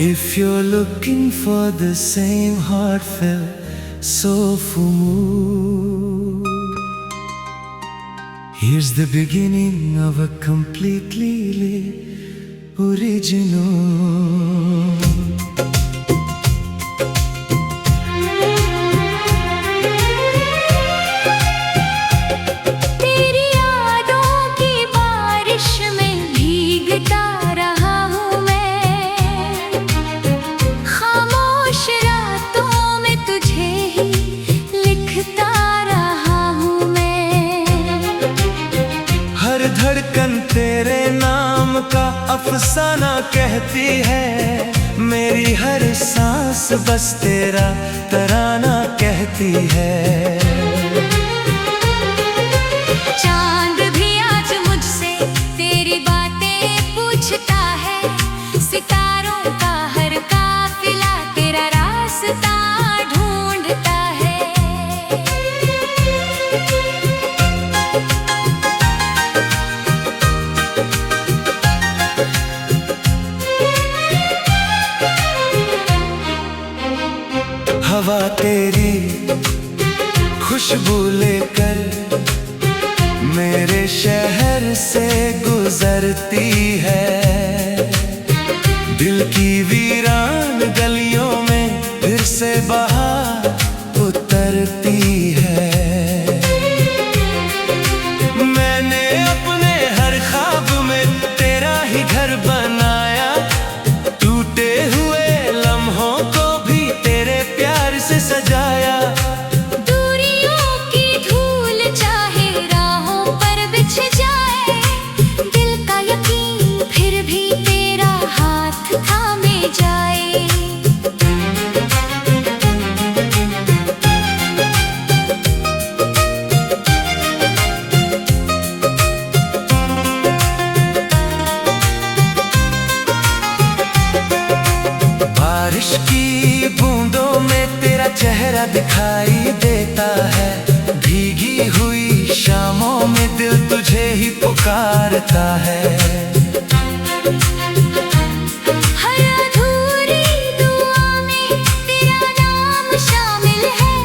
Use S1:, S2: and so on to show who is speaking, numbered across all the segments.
S1: If you're looking for the same heartfelt, soulful mood, here's the beginning of a completely original. धड़कन तेरे नाम का अफसाना कहती है, मेरी हर सांस बस तेरा तराना कहती है।
S2: चांद भी आज मुझसे तेरी बातें पूछता है, सितारों का हर काफिला तेरा रास्ता ढूंढता है।
S1: हवा तेरी खुशबू लेकर मेरे शहर से गुजरती है, दिल की वीरान गलियों में फिर से बहार उतरती है। मैंने अपने हर ख्वाब में तेरा ही घर बनाया, टूटे हुए लम्हों को भी तेरे प्यार से सजाया।
S2: दूरियों की धूल चाहे राहों पर बिछ जाए, दिल का यकीन फिर भी तेरा हाथ थामे जाए।
S1: बारिश की बूंदों में तेरा चेहरा दिखाई देता है, भीगी हुई शामों में दिल तुझे ही पुकारता है।
S2: हर अधूरी दुआ में तेरा नाम शामिल है,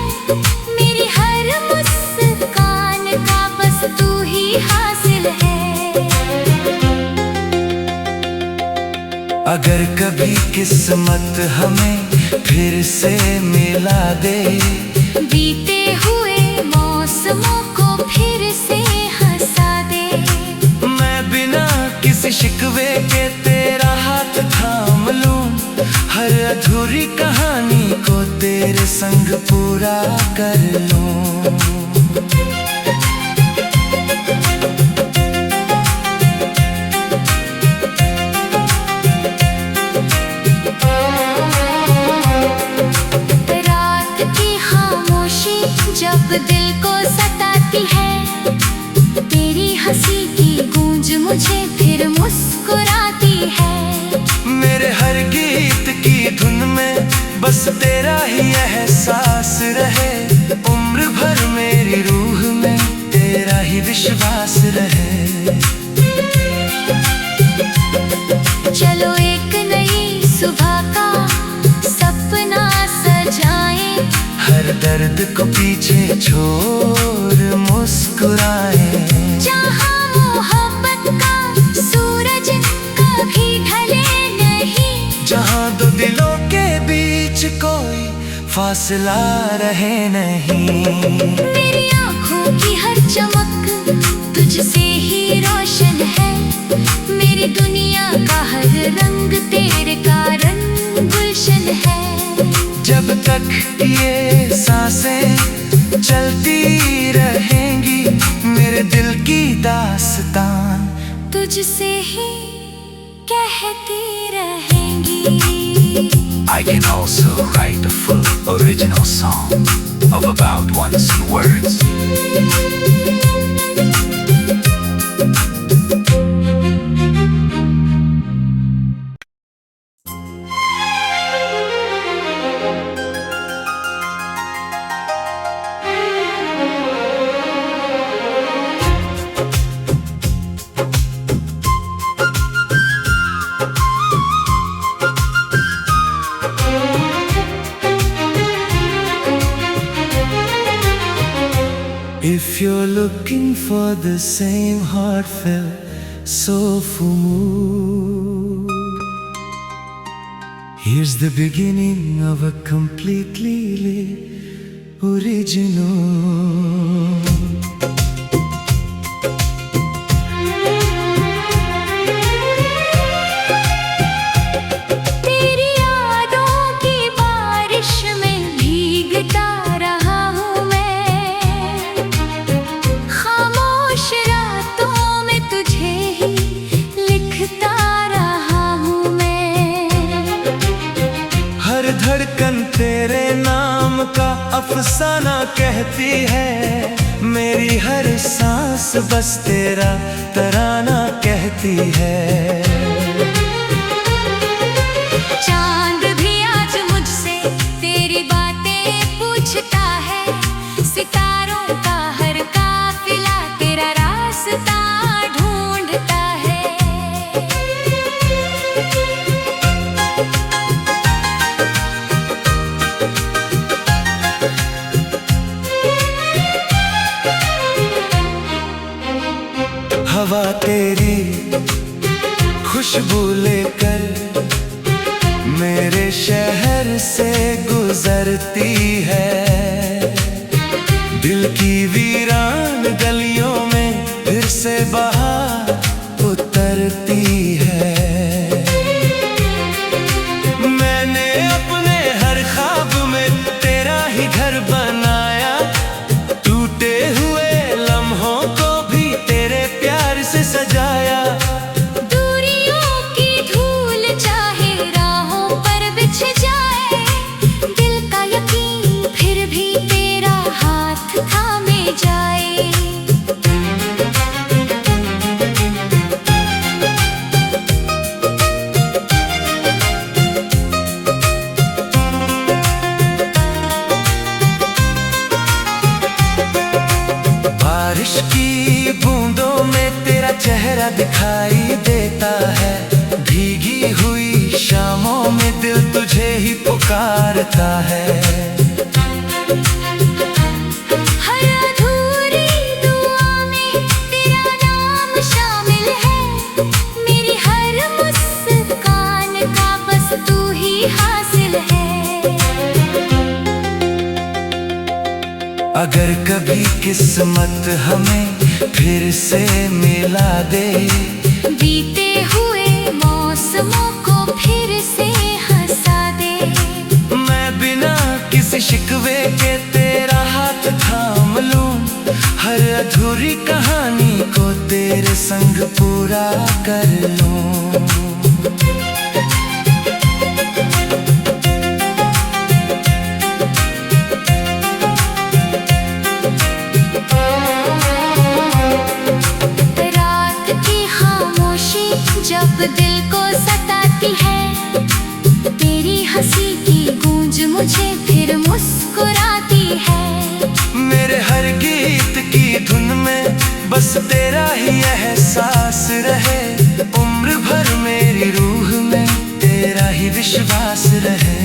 S2: मेरी हर मुस्कान का बस तू ही हासिल है।
S1: अगर कभी किस्मत हमें फिर से मिला दे,
S2: बीते हुए मौसमों को फिर से हंसा दे,
S1: मैं बिना किसी शिकवे के तेरा हाथ थाम लूं, हर अधूरी कहानी को तेरे संग पूरा कर लूं।
S2: जब दिल को सताती है, तेरी हंसी की गूंज मुझे फिर मुस्कुराती है।
S1: मेरे हर गीत की धुन में बस तेरा ही एहसास रहे, उम्र भर मेरी रूह में तेरा ही विश्वास रहे।
S2: चलो एक नई सुबह का सपना सजाएं,
S1: हर दर्द को पीछे छोड़ मुस्कुराएं।
S2: जहाँ मोहब्बत का सूरज कभी ढले नहीं,
S1: जहाँ दो दिलों के बीच कोई फासला रहे नहीं।
S2: मेरी आँखों की हर चमक तुझसे ही रोशन है, मेरी दुनिया का हर रंग तेरे कारण गुलशन है।
S1: जब तक ये सांसें चलती रहेंगी, मेरे दिल की दास्तान
S2: तुझसे ही कहती रहेंगी।
S3: I can also write a full original song of about 1C words.
S1: If you're looking for the same heartfelt, soulful mood, here's the beginning of a completely original.
S2: तेरी यादों की बारिश में भीगता रहा हूँ मैं, खामोश रातों में तुझे ही लिखता रहा हूँ मैं।
S1: हर धड़कन तेरे नाम का अफसाना कहती है, मेरी हर सांस बस तेरा तराना कहती है।
S2: चांद भी आज मुझसे तेरी बातें पूछता है, सितारों का हर काफिला तेरा रास्ता ढूंढता है।
S1: हवा तेरी खुशबू लेकर मेरे शहर से गुजरती है, दिल की वीरान गलियों में फिर से बहार उतरती है। मैंने अपने हर ख्वाब में तेरा ही घर बनाया, टूटे हुए लम्हों को भी तेरे प्यार से सजाया।
S2: दूरियों की धूल चाहे राहों पर बिछ जाए, दिल का यकीन फिर भी तेरा हाथ थामे जाए।
S1: बारिश की बूंदों में तेरा चेहरा दिखाई देता है, भीगी हुई शामों में दिल तुझे ही पुकारता है।
S2: हर अधूरी दुआ में तेरा नाम शामिल है, मेरी हर मुस्कान का बस तू ही हासिल है।
S1: अगर कभी किस्मत हमें फिर से मिला दे,
S2: बीते हुए मौसमों को फिर से हंसा दे,
S1: मैं बिना किसी शिकवे के तेरा हाथ थाम लूं, हर अधूरी कहानी को तेरे संग पूरा कर लूं।
S2: रात की खामोशी जब दिल को सताती है, तेरी हंसी की गूंज मुझे फिर मुस्कुराती है।
S1: मेरे हर गीत की धुन में बस तेरा ही एहसास रहे, उम्र भर मेरी रूह में तेरा ही विश्वास रहे।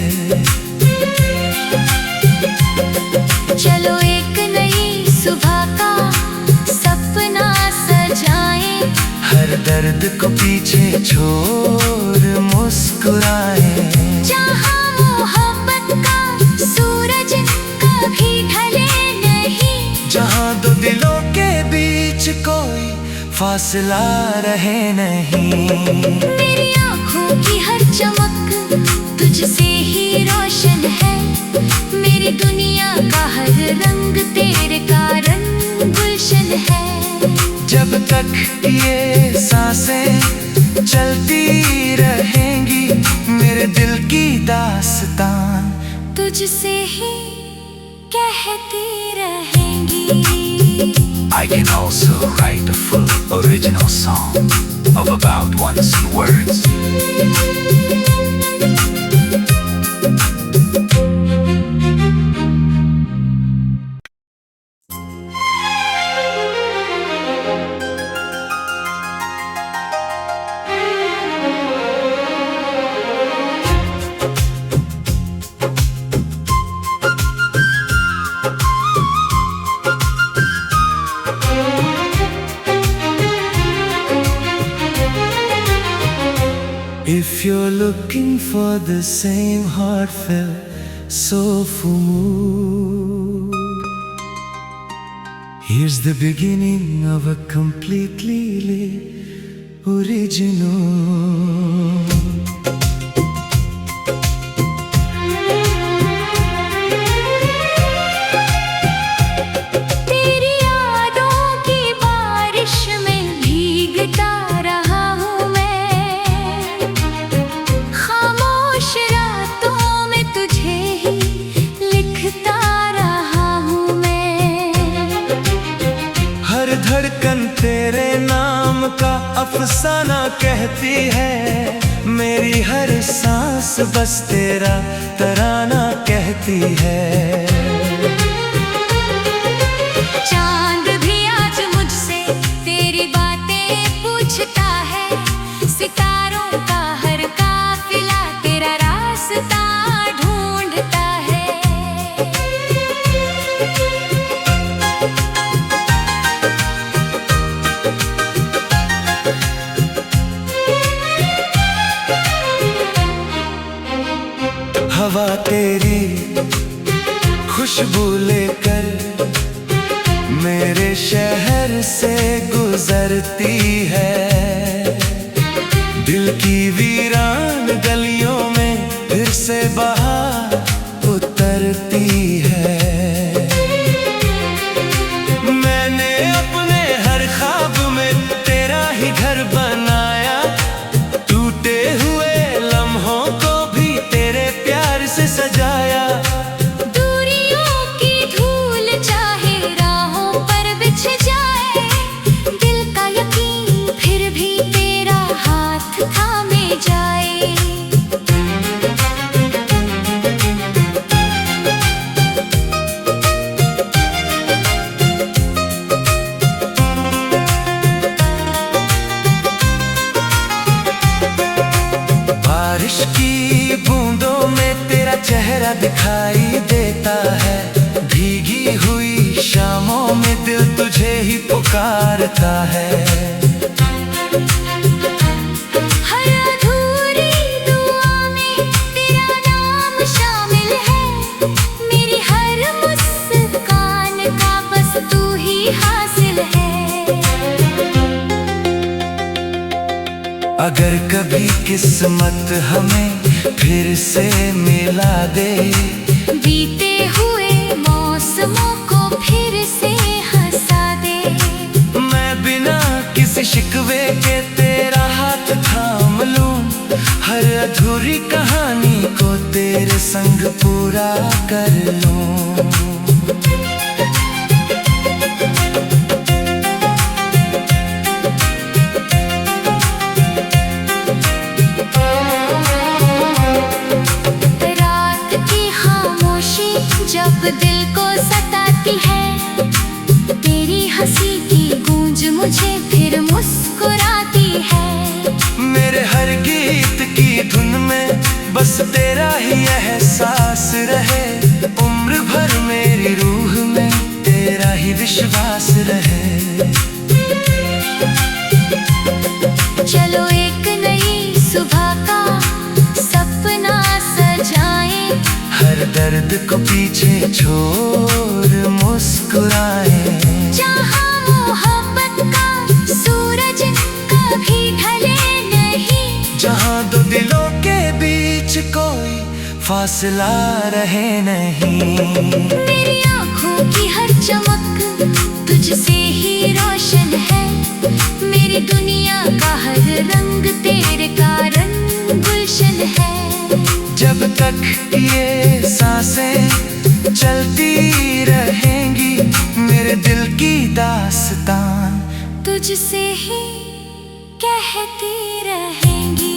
S2: चलो एक नई सुबह का सपना सजाएं,
S1: हर दर्द को पीछे छोड़ मुस्कुराएं।
S2: जहाँ मोहब्बत का सूरज कभी ढले नहीं,
S1: जहाँ दो दिलों के बीच कोई फासला रहे नहीं।
S2: मेरी आँखों की हर चमक तुझसे ही रोशन है, मेरी दुनिया का हर रंग तेरे कारण गुलशन है।
S1: जब तक ये सांसें चलती रहेंगी, मेरे दिल की दास्तान
S2: तुझसे ही कहती रहेंगी।
S3: I can also write a full original song of about 1,000 words.
S1: If you're looking for the same heartfelt, soulful mood, here's the beginning of a completely original.
S2: तेरी यादों की बारिश में भीगता रहा हूँ मैं, खामोश रातों में तुझे ही लिखता रहा हूँ मैं।
S1: हर धड़कन तेरे नाम का अफसाना कहती है, मेरी हर सांस बस तेरा तराना कहती है।
S2: चांद भी आज मुझसे तेरी बातें पूछता है, सितारों का हर काफिला तेरा रास्ता ढूंढता है।
S1: हवा तेरी खुशबू लेकर मेरे शहर से गुजरती है, दिल की वीरान गलियों में फिर से बहार उतरती है। मैंने अपने हर ख्वाब में तेरा ही घर बनाया, टूटे हुए लम्हों को भी तेरे प्यार से सजाया।
S2: दूरियों की धूल चाहे राहों पर बिछ जाए, दिल का यकीन फिर भी तेरा हाथ थामे जाए।
S1: बारिश की बूंदों में तेरा चेहरा दिखाई देता है, भीगी हुई शामों में दिल तुझे ही पुकारता है।
S2: हर अधूरी दुआ में तेरा नाम शामिल है, मेरी हर मुस्कान का बस तू ही हासिल है।
S1: अगर कभी किस्मत हमें फिर से मिला दे,
S2: बीते हुए मौसमों को फिर से हंसा दे,
S1: मैं बिना किसी शिकवे के तेरा हाथ थाम लूं, हर अधूरी कहानी को तेरे संग पूरा कर लूं।
S2: रात की खामोशी जब दिल को सताती है, तेरी हंसी की गूंज मुझे फिर मुस्कुराती है।
S1: मेरे हर गीत की धुन में बस तेरा ही एहसास रहे, उम्र भर मेरी रूह में तेरा ही विश्वास रहे।
S2: चलो एक नई सुबह का सपना सजाएं,
S1: हर दर्द को पीछे छोड़ मुस्कुराएं,
S2: जहाँ मोहब्बत का सूरज कभी ढले नहीं,
S1: जहाँ दो दिलों के बीच कोई फासला रहे नहीं।
S2: मेरी आँखों की हर चमक तुझसे ही रोशन है, मेरी दुनिया का हर रंग तेरे कारण गुलशन है।
S1: जब तक ये सांसें चलती रहेंगी, मेरे दिल की दास्तान
S2: तुझसे ही कहती रहेंगी।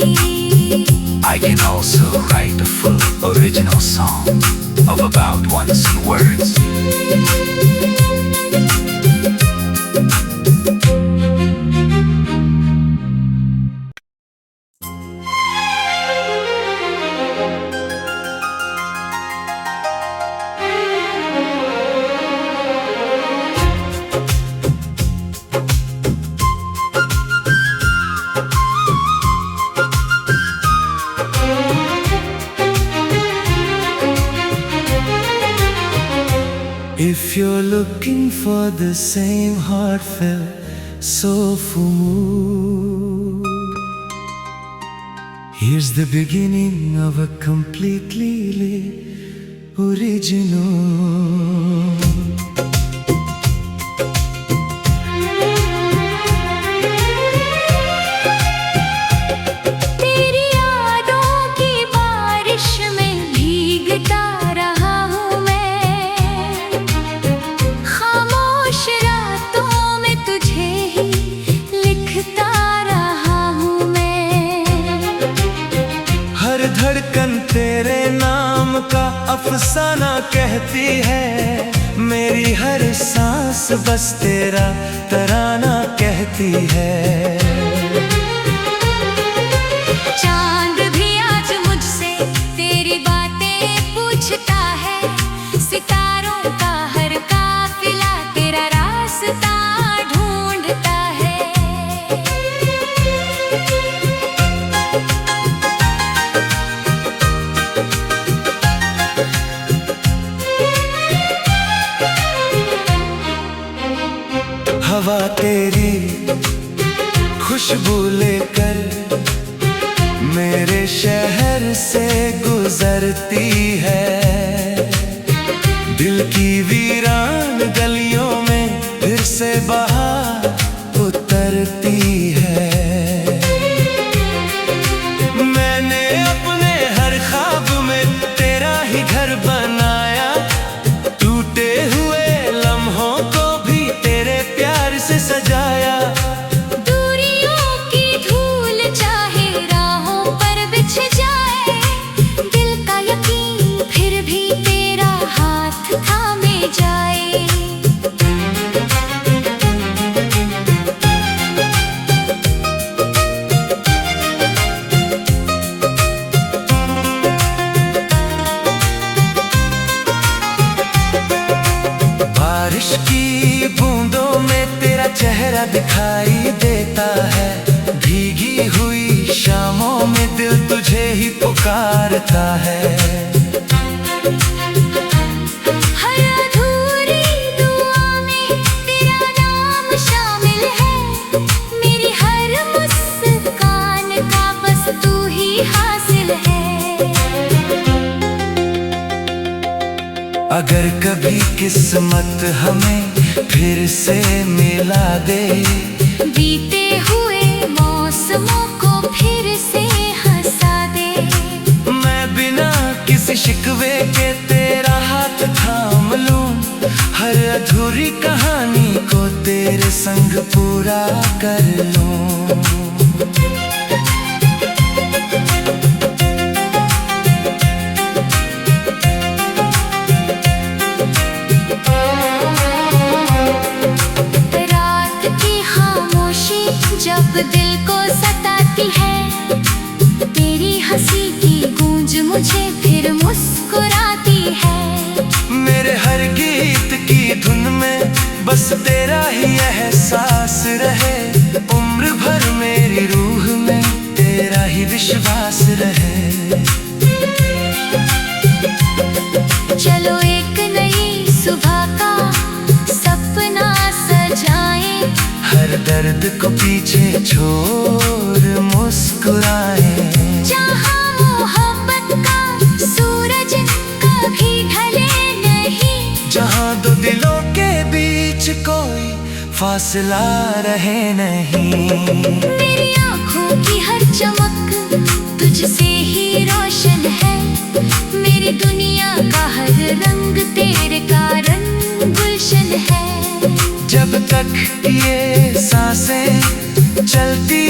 S3: I can also write a full original song of about 100 words.
S1: looking for the same heartfelt, soulful mood. Here's the beginning of a completely original.
S2: तेरी यादों की बारिश में भीगता रहा हूँ मैं, खामोश रातों में तुझे ही लिखता रहा हूँ मैं।
S1: हर धड़कन तेरे नाम का अफसाना कहती है, मेरी हर सांस बस तेरा तराना कहती है।
S2: चांद भी आज मुझसे तेरी बातें पूछता है, सितारों का हर काफिला तेरा रास्ता ढूंढता है।
S1: हवा तेरी खुशबू लेकर मेरे शहर से गुजरती है, दिल की वीरान गलियों में फिर से बहार उतरती है। मैंने अपने हर ख्वाब में तेरा ही घर बनाया, टूटे हुए लम्हों को भी तेरे प्यार से सजाया।
S2: दूरियों की धूल चाहे राहों पर बिछ जाए, दिल का यकीन फिर भी तेरा हाथ थामे जाए।
S1: बारिश की बूंदों में तेरा चेहरा दिखाई देता है, भीगी हुई शामों में दिल तुझे ही पुकारता है।
S2: हर अधूरी दुआ में तेरा नाम शामिल है, मेरी हर मुस्कान का बस तू ही हासिल है।
S1: अगर कभी किस्मत हमें फिर से मिला दे,
S2: बीते हुए मौसमों को फिर से हंसा दे,
S1: मैं बिना किसी शिकवे के तेरा हाथ थाम लूं, हर अधूरी कहानी को तेरे संग पूरा कर लूं।
S2: रात की खामोशी जब दिल को सताती है, तेरी हंसी की गूंज मुझे फिर मुस्कुराती है।
S1: मेरे हर गीत की धुन में बस तेरा ही एहसास रहे, उम्र भर मेरी रूह में तेरा ही विश्वास रहे।
S2: चलो एक नई सुबह का सपना सजाएं,
S1: हर दर्द को पीछे छोड़ मुस्कुराए,
S2: जहाँ मोहब्बत का सूरज कभी ढले नहीं,
S1: जहाँ दो दिलों के बीच कोई फासला रहे नहीं।
S2: मेरी आँखों की हर चमक तुझसे ही रोशन है, मेरी दुनिया का हर रंग तेरे कारण गुलशन है।
S1: जब तक ये सांसें चलती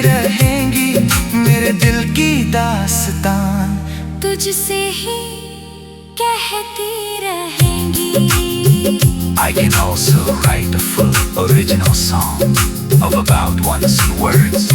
S1: रहेंगी, मेरे दिल की दास्तान
S2: तुझसे ही कहती रहेंगी।
S3: I can also write a full original song of about 100 words.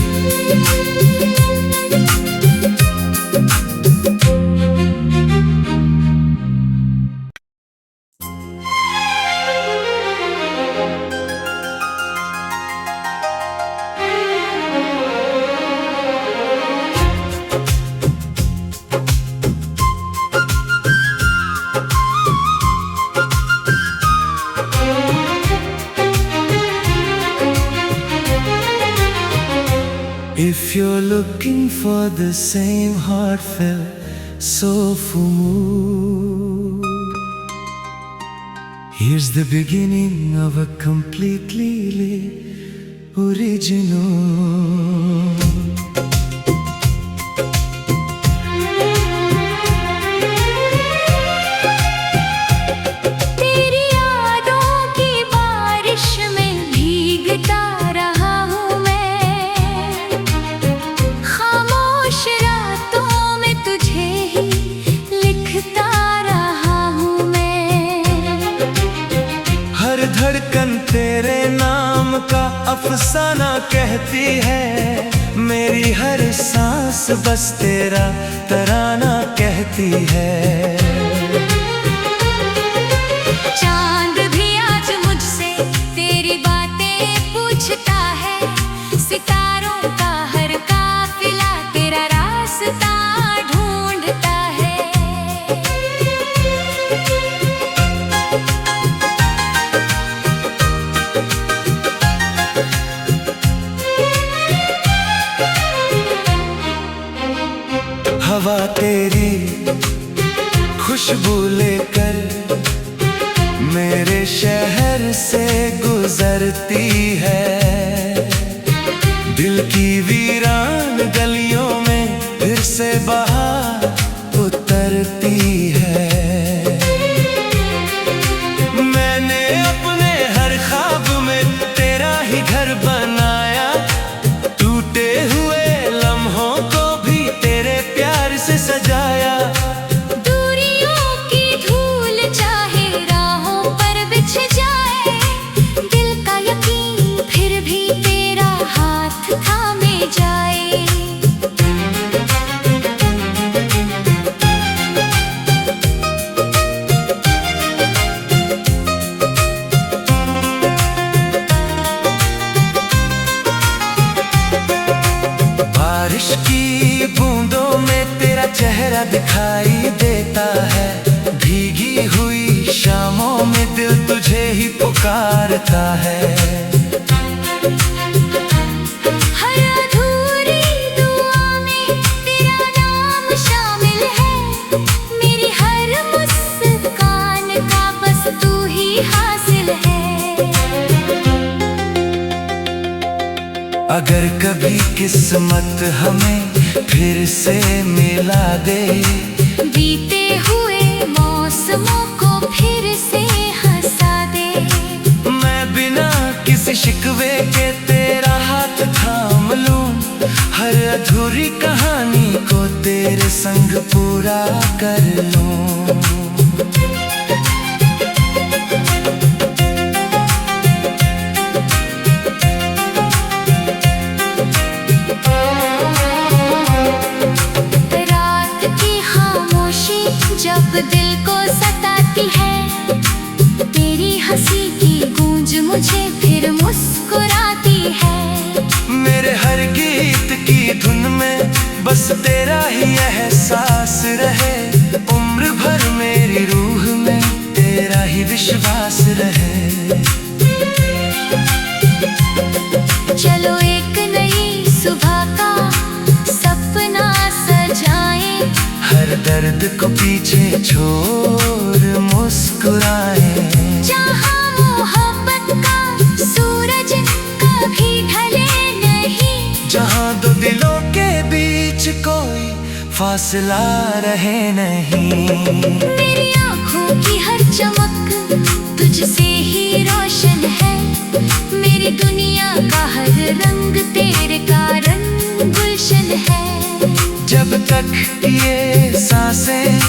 S1: If you're looking for the same heartfelt, soulful mood, here's the beginning of a completely original.
S2: तेरी यादों की बारिश में भीगता रहा हूँ मैं, खामोश रातों में तुझे ही लिखता रहा हूँ मैं।
S1: हर धड़कन तेरे नाम का अफसाना कहती है, मेरी हर सांस बस तेरा तराना कहती है।
S2: चांद भी आज मुझसे तेरी बातें पूछता है, सितारों का हर काफिला तेरा रास्ता ढूंढता है।
S1: हवा तेरी खुशबू लेकर मेरे शहर से गुजरती है, दिल की वीरान गलियों में फिर से बहार उतरती है। मैंने अपने हर ख्वाब में तेरा ही घर बनाया, टूटे हुए लम्हों को भी तेरे प्यार से सजाया।
S2: दूरियों की धूल चाहे राहों पर बिछ जाए, दिल का यकीन फिर भी तेरा हाथ थामे जाए।
S1: बारिश की बूंदों में तेरा चेहरा दिखाई देता है, भीगी हुई शामों में दिल तुझे ही पुकारता है।
S2: हर अधूरी दुआ में तेरा नाम शामिल है, मेरी हर मुस्कान का बस तू ही हासिल है।
S1: अगर कभी किस्मत हमें फिर से मिला दे,
S2: बीते हुए मौसमों को फिर से हंसा दे,
S1: मैं बिना किसी शिकवे के तेरा हाथ थाम लूं, हर अधूरी कहानी को तेरे संग पूरा कर लूं।
S2: रात की खामोशी जब दिल को सताती है, तेरी हंसी की गूंज मुझे फिर मुस्कुराती है।
S1: मेरे हर गीत की धुन में बस तेरा ही एहसास रहे, उम्र भर मेरी रूह में तेरा ही विश्वास रहे।
S2: चलो एक नई सुबह का सपना सजाएं,
S1: हर दर्द को पीछे छोड़ मुस्कुराए,
S2: जहाँ मोहब्बत का सूरज कभी ढले नहीं,
S1: जहाँ दो दिलों के बीच कोई फासला रहे नहीं।
S2: मेरी आँखों की हर चमक तुझसे ही रोशन है, मेरी दुनिया का हर रंग तेरे कारण गुलशन है।
S1: जब तक ये सांसें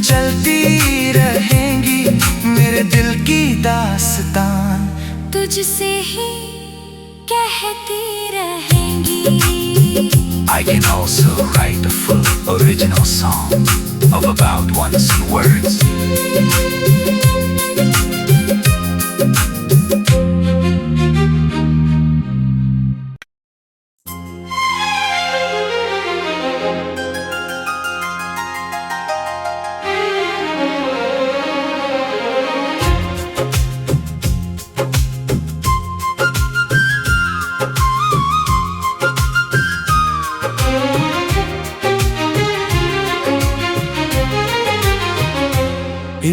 S1: चलती रहेंगी, मेरे दिल की दास्तान
S2: तुझसे ही कहती रहेंगी।
S3: I can also write a full original song of about 1 words.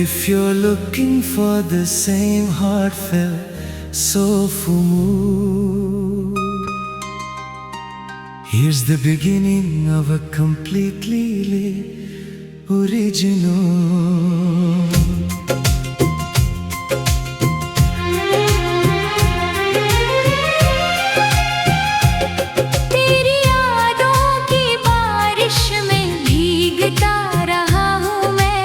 S1: If you're looking for the same heartfelt, soulful mood, here's the beginning of a completely original.
S2: तेरी यादों की बारिश में भीगता रहा हूँ मैं,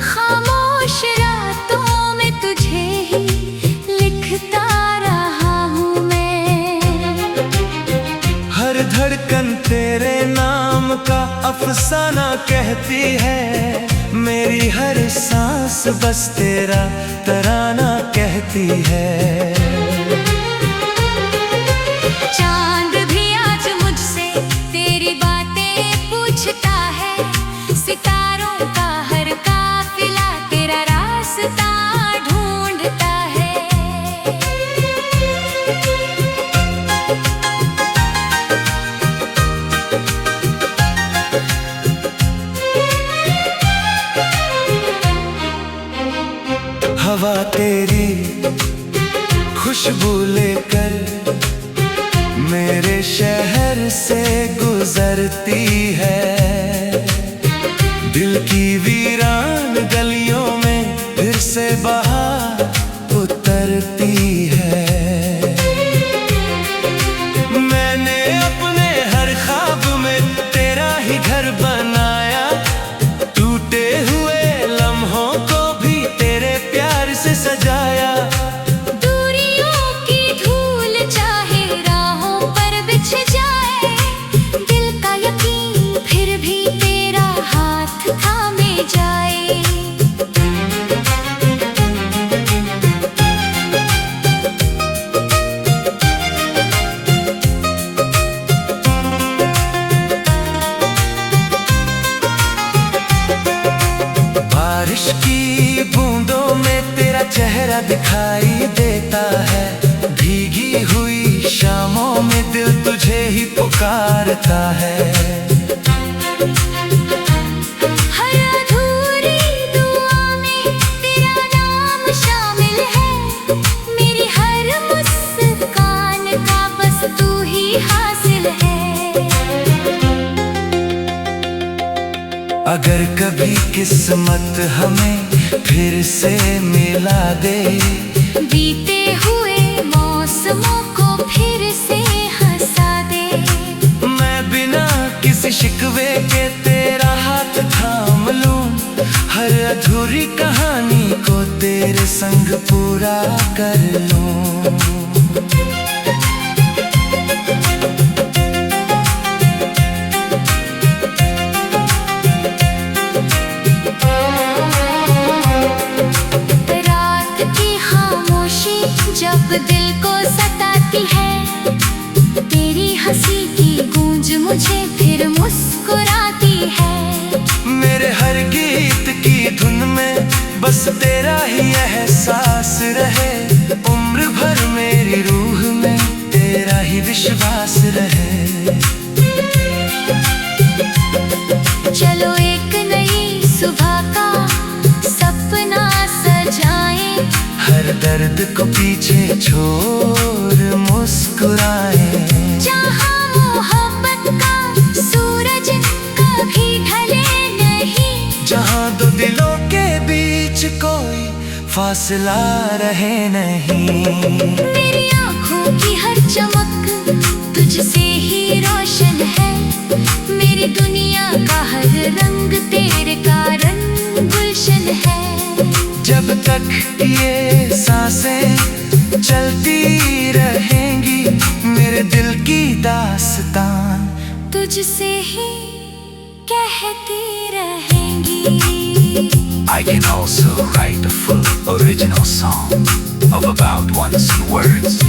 S2: खामोश रातों में तुझे ही लिखता रहा हूँ मैं।
S1: हर धड़कन तेरे नाम का अफसाना कहती है, मेरी हर सांस बस तेरा तराना कहती है।
S2: चांद भी आज मुझसे तेरी बातें पूछता है, सितारों का हर काफिला तेरा रास्ता ढूंढता है।
S1: हवा तेरी खुशबू लेकर मेरे शहर से गुजरती है, दिल की वीरान गलियों में फिर से बहार उतरती है। मैंने अपने हर ख्वाब में तेरा ही घर बनाया, टूटे हुए लम्हों को भी तेरे प्यार से सजाया।
S2: दूरियों की धूल चाहे राहों पर बिछ जाए, दिल का यकीन फिर भी तेरा हाथ थामे जाए।
S1: बारिश की बूंदों में तेरा चेहरा दिखाई देता है, भीगी हुई शामों में दिल तुझे ही पुकारता है।
S2: हर अधूरी दुआ में तेरा नाम शामिल है, मेरी हर मुस्कान का बस तू ही हासिल है।
S1: अगर कभी किस्मत हमें फिर से मिला दे,
S2: बीते हुए मौसमों को फिर से हंसा दे,
S1: मैं बिना किसी शिकवे के तेरा हाथ थाम लूं, हर अधूरी कहानी को तेरे संग पूरा कर लूं।
S2: रात की खामोशी जब दिल को सताती है, तेरी हंसी की गूंज मुझे फिर मुस्कुराती है।
S1: मेरे हर गीत की धुन में बस तेरा ही एहसास रहे, उम्र भर मेरी रूह में तेरा ही विश्वास रहे।
S2: चलो एक नई सुबह का सपना सजाएं,
S1: हर दर्द को पीछे छोड़ मुस्कुराए,
S2: जहाँ मोहब्बत का सूरज कभी ढले नहीं,
S1: जहाँ दो दिलों के बीच कोई फासला रहे नहीं।
S2: मेरी आँखों की हर चमक तुझसे ही रोशन है, मेरी दुनिया का हर रंग तेरे कारण गुलशन है।
S1: जब तक ये सांसें चलती रहेंगी, मेरे दिल की दास्तान
S2: तुझसे ही कहती रहेंगी।
S3: I can also write a full original song of about 1,000 words.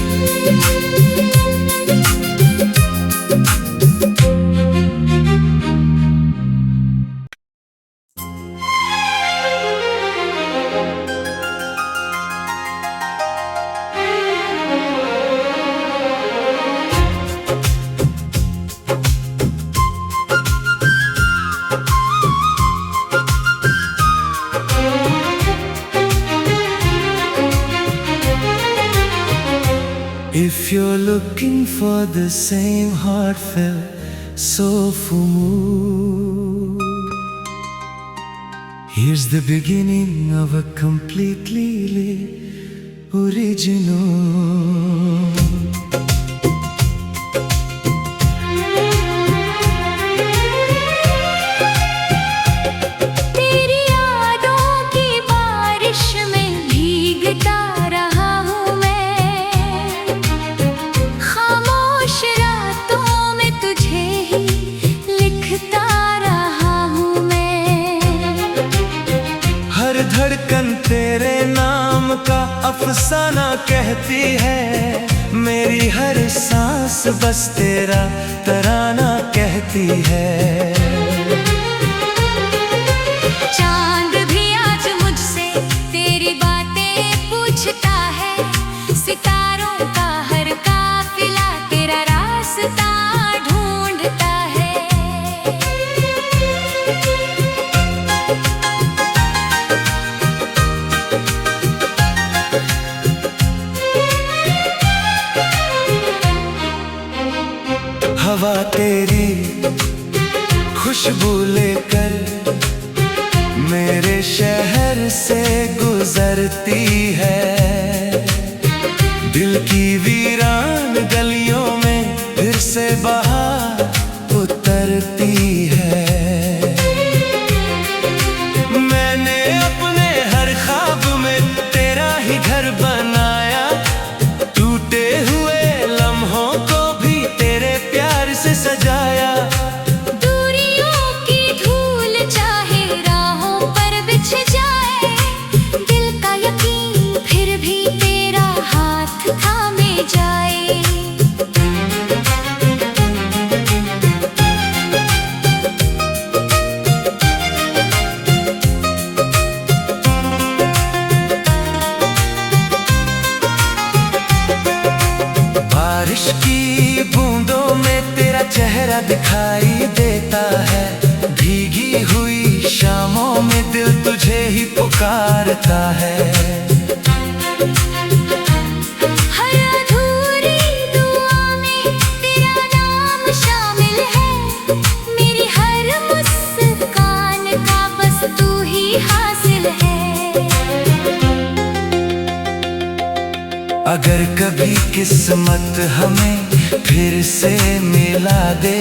S1: If you're looking for the same heartfelt, soulful mood, here's the beginning of a completely original.
S2: तेरी यादों की बारिश में भीगता रहा हूँ मैं, खामोश रातों में तुझे ही लिखता रहा हूँ मैं।
S1: हर धड़कन तेरे नाम का अफसाना कहती है, मेरी हर सांस बस तेरा तराना कहती है।
S2: चांद भी आज मुझसे तेरी बातें पूछता है, सितारों का हर काफिला तेरा रास्ता ढूंढता है।
S1: हवा तेरी खुशबू लेकर मेरे शहर से गुजरती है, दिल की वीरान गलियों में फिर से बहार उतरती है। मैंने अपने हर ख्वाब में तेरा ही घर बनाया, टूटे हुए लम्हों को भी तेरे प्यार से सजाया।
S2: दूरियों की धूल चाहे राहों पर बिछ जाए, दिल का यकीन फिर भी तेरा हाथ थामे जाए।
S1: बारिश की बूंदों में तेरा चेहरा दिखाई देता है, भीगी हुई शामों में दिल तुझे ही पुकारता है।
S2: हर अधूरी दुआ में तेरा नाम शामिल है, मेरी हर मुस्कान का बस तू ही हासिल है।
S1: अगर कभी किस्मत हमें फिर से मिला दे,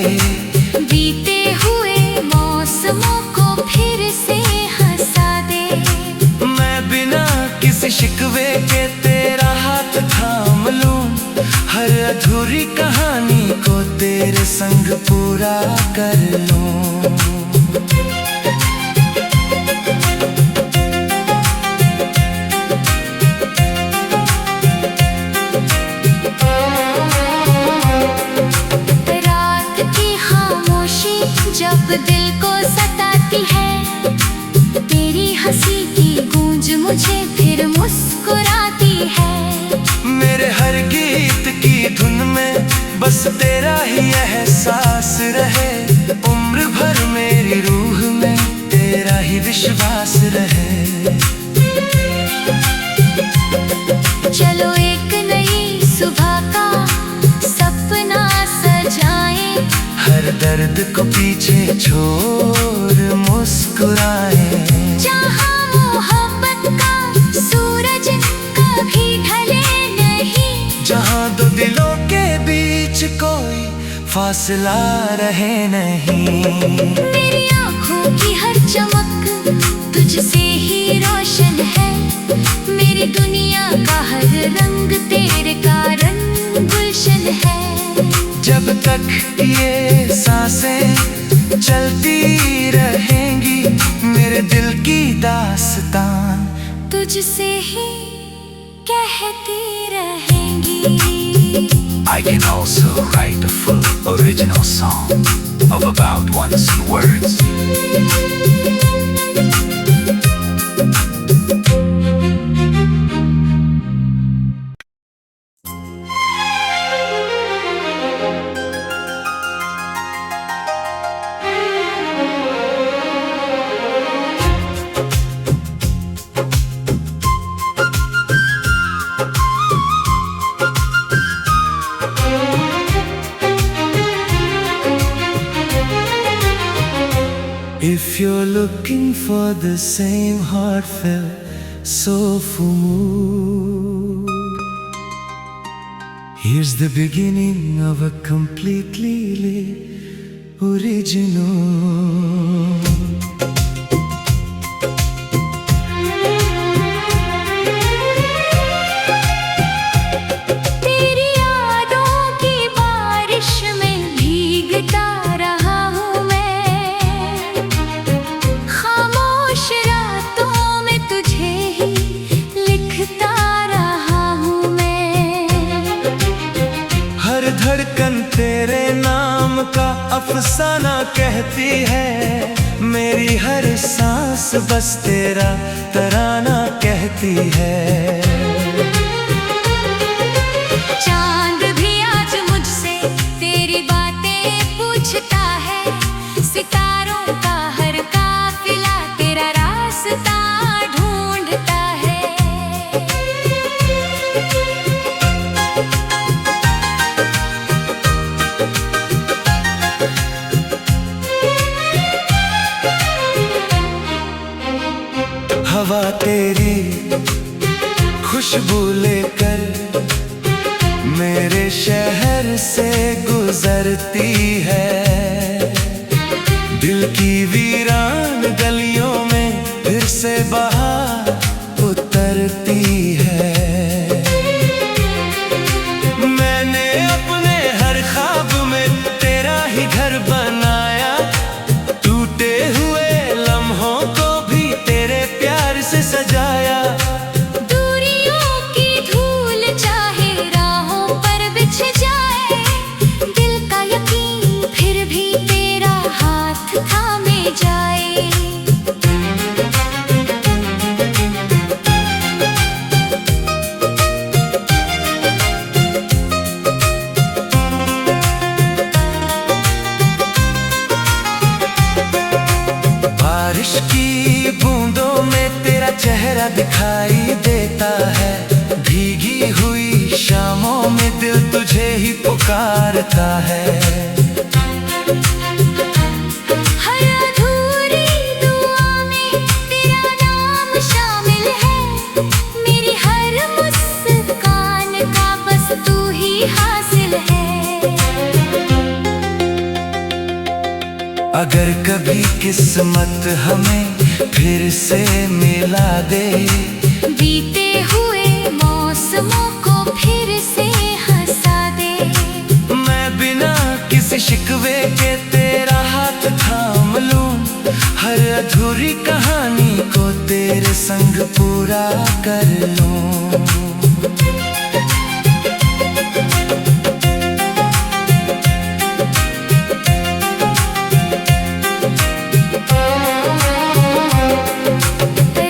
S2: बीते हुए मौसमों को फिर से हंसा दे,
S1: मैं बिना किसी शिकवे के तेरा हाथ थाम लूं, हर अधूरी कहानी को तेरे संग पूरा कर लूं।
S2: रात की खामोशी जब दिल को सताती है, तेरी हंसी की गूंज मुझे फिर मुस्कुराती है।
S1: मेरे हर गीत की धुन में बस तेरा ही एहसास रहे, उम्र भर मेरी रूह में तेरा ही विश्वास रहे।
S2: चलो एक नई सुबह का सपना सजाएं,
S1: हर दर्द को पीछे छोड़ मुस्कुराए।
S2: जहाँ मोहब्बत का सूरज कभी ढले नहीं,
S1: जहाँ दो दिलों के बीच कोई फासला रहे नहीं।
S2: मेरी आँखों की हर चमक तुझसे ही रोशन है, मेरी दुनिया का हर रंग तेरे कारण गुलशन है।
S1: जब तक ये सांसें चलती रहेंगी, मेरे दिल की दास्तान
S2: तुझसे ही कहती रहेंगी।
S3: I can also write a full original song of about 100 words.
S1: If you're looking for the same heartfelt, soulful mood, here's the beginning of a completely original.
S2: तेरी यादों की बारिश में भीगता रहा हूँ मैं, खामोश रातों में तुझे ही लिखता रहा हूँ मैं।
S1: हर धड़कन तेरे नाम का अफसाना कहती है, मेरी हर सांस बस तेरा तराना कहती है।
S2: चांद भी आज मुझसे तेरी बातें पूछता है, सितारों का हर काफिला तेरा रास्ता ढूंढता है।
S1: हवा तेरी खुशबू लेकर मेरे शहर से गुजरती है, दिल की वीरान गलियों में फिर से बहार उतरती है। मैंने अपने हर ख्वाब में तेरा ही घर बनाया, टूटे हुए लम्हों को भी तेरे प्यार से सजाया।
S2: दूरियों की धूल चाहे राहों पर बिछ जाए, दिल का यकीन फिर भी तेरा हाथ थामे जाए।
S1: बारिश की बूंदों में तेरा चेहरा दिखाई देता है, भीगी हुई शामों में दिल तुझे ही पुकारता है।
S2: हर अधूरी दुआ में तेरा नाम शामिल है, मेरी हर मुस्कान का बस तू ही हासिल है।
S1: अगर कभी किस्मत हमें फिर से मिला दे,
S2: बीते हुए मौसमों को फिर से हंसा दे,
S1: मैं बिना किसी शिकवे के तेरा हाथ थाम लूं, हर अधूरी कहानी को तेरे संग पूरा कर लूं।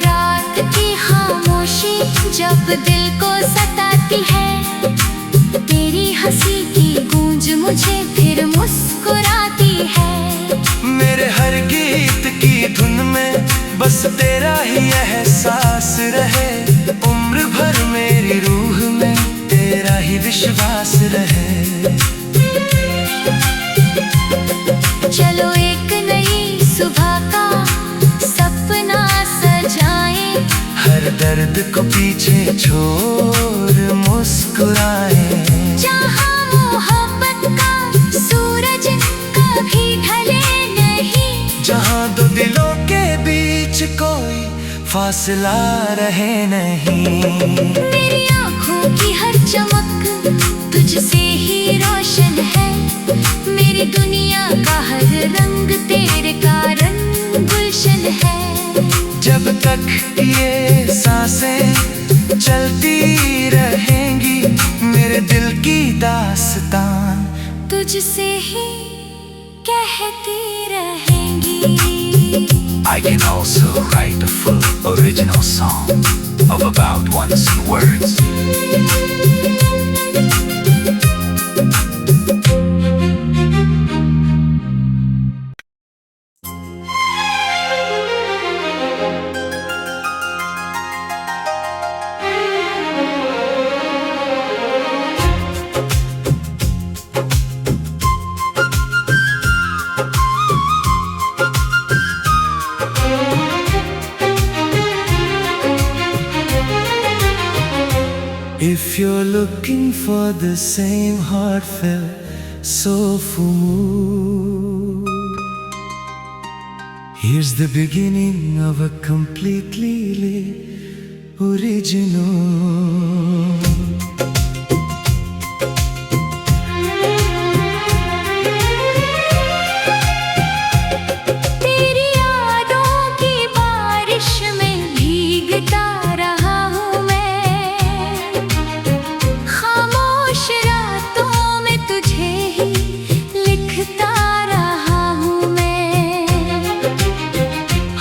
S2: रात की खामोशी जब दिल को सताती है, तेरी हंसी की गूंज मुझे फिर मुस्कुराती है।
S1: मेरे हर गीत की धुन में बस तेरा ही एहसास रहे, उम्र भर मेरी रूह में तेरा ही विश्वास रहे।
S2: चलो एक नई सुबह का सपना सजाएं,
S1: हर दर्द को पीछे छोड़ मुस्कुराए।
S2: जहाँ मोहब्बत का सूरज कभी ढले नहीं,
S1: जहाँ दो दिलों के बीच कोई फासला रहे नहीं।
S2: मेरी आँखों की हर चमक तुझसे ही रोशन है, मेरी दुनिया का हर रंग तेरे कारण गुलशन है।
S1: जब तक ये सांसें चलती रहेंगी, मेरे दिल की दास्तान
S2: तुझसे ही कहती रहेंगी।
S3: I can also write a full original song of about 1C words.
S1: looking for the same heartfelt, soulful mood. Here's the beginning of a completely original.
S2: तेरी यादों की बारिश में भीगता रहा हूँ मैं, खामोश रातों में तुझे ही लिखता रहा हूँ मैं।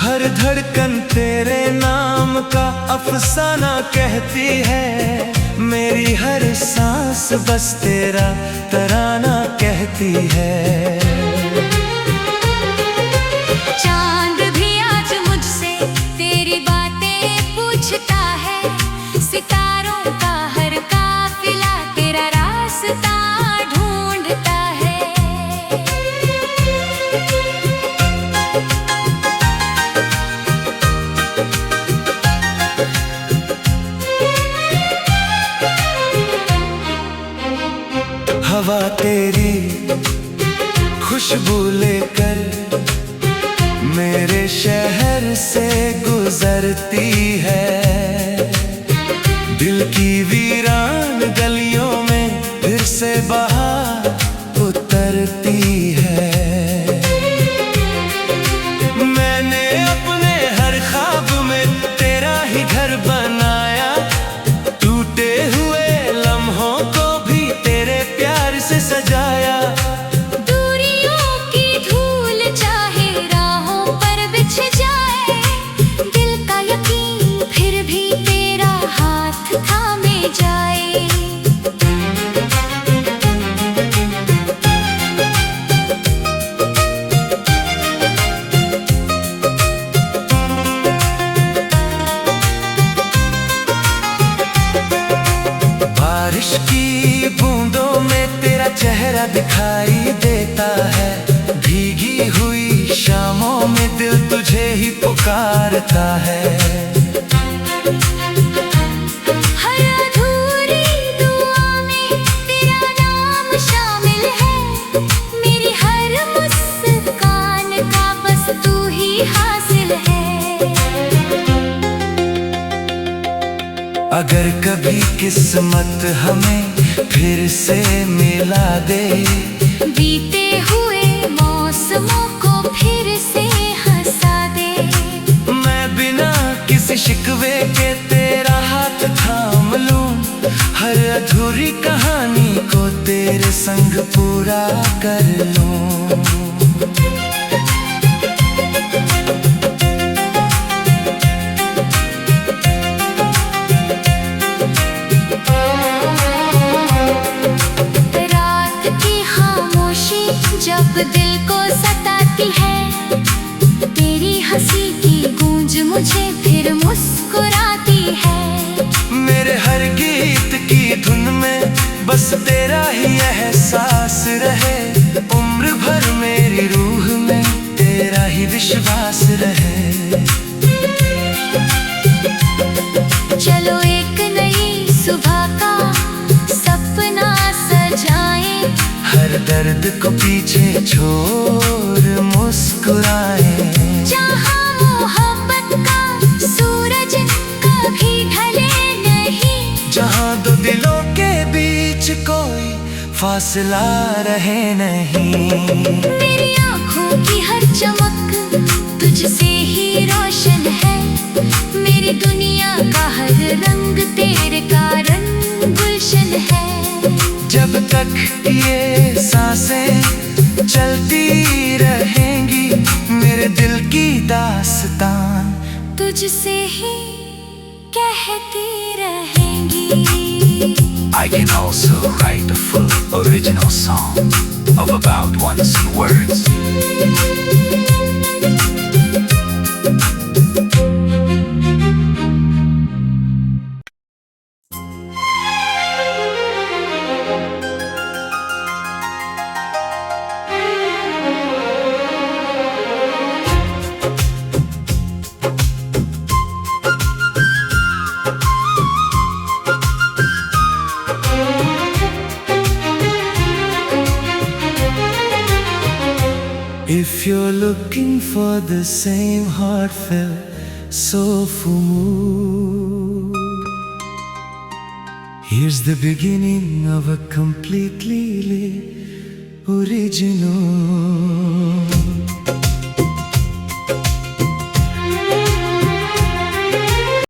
S1: हर धड़कन तेरे नाम का अफसाना कहती है, मेरी हर सांस बस तेरा तराना कहती है।
S2: चांद भी आज मुझसे तेरी बातें पूछता है, सितारों का हर काफिला तेरा रास्ता ढूंढता है।
S1: हवा तेरी खुशबू लेकर मेरे शहर से गुजरती है, दिल की वीरान गलियों में फिर से बहार उतरती है। मैंने अपने हर ख्वाब में तेरा ही घर बनाया, टूटे हुए लम्हों को भी तेरे प्यार से सजाया।
S2: दूरियों की धूल चाहे राहों पर बिछ जाए, दिल का यकीन फिर भी तेरा हाथ थामे जाए।
S1: बारिश की बूंदों में तेरा चेहरा दिखाई देता है, भीगी हुई शामों में दिल तुझे ही पुकारता है।
S2: हर अधूरी दुआ में तेरा नाम शामिल है, मेरी हर मुस्कान का बस तू ही हासिल है।
S1: अगर कभी किस्मत हमें फिर से मिला दे,
S2: बीते हुए मौसमों को फिर से हंसा दे,
S1: मैं बिना किसी शिकवे के तेरा हाथ थाम लूं, हर अधूरी कहानी को तेरे संग पूरा कर लूं।
S2: रात की खामोशी जब दिल को सताती है, तेरी हंसी की गूंज मुझे फिर मुस्कुराती है।
S1: मेरे हर गीत की धुन में बस तेरा ही एहसास रहे, उम्र भर मेरी रूह में तेरा ही विश्वास रहे।
S2: चलो एक नई सुबह का सपना सजाएं,
S1: हर दर्द को पीछे छोड़ मुस्कुराए।
S2: जहाँ मोहब्बत का सूरज कभी ढले नहीं,
S1: जहाँ दो दिलों के बीच कोई फासला रहे नहीं।
S2: मेरी आँखों की हर चमक तुझसे ही रोशन है, मेरी दुनिया का हर रंग तेरे कारण गुलशन है।
S1: जब तक ये सांसें चलती रहेंगी, मेरे दिल की दास्तान
S2: तुझसे ही कहती रहेंगी।
S3: I can also write a full original song of about 1,000 words.
S1: If you're looking for the same heartfelt, soulful mood, here's the beginning of a completely original.